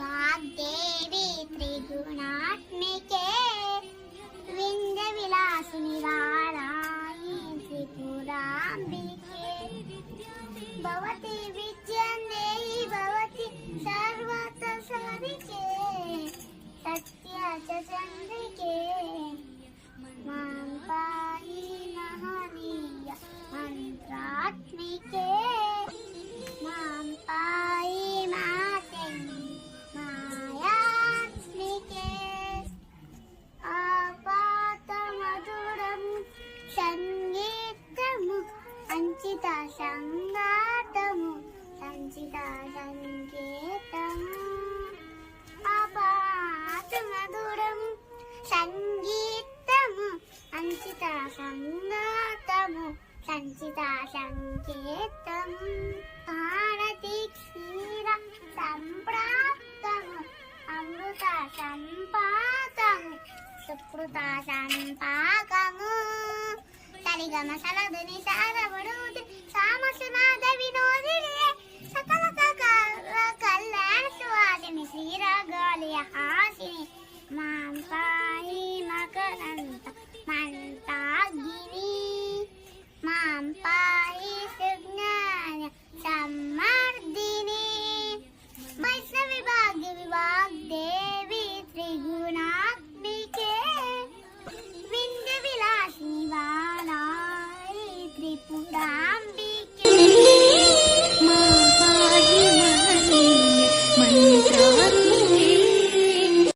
वाग्देवी त्रिगुणात्मिके विंध्यविलासिनि वाराणि त्रिपुराम्बिके भवति विद्यान्देहि भवति सर्वतसारिके सत्याचन्द्रिके मां पाहि महनीय मन्त्रात्मिके मां पाहि माते मायात्मिके आपातमधुरं सङ्गीतमु अञ्चिता सङ्गातमु सञ्चिता सङ्गीतमु आपातमधुरं सङ्गीतमु अञ्चिता सङ्गातमु सञ्चिता सङ्गीतमु भारती क्षीर सम्प्राप्तमु अमृत सम्पातमु सुकृता सम्पाकमु सरिगम सलधनि साधवडु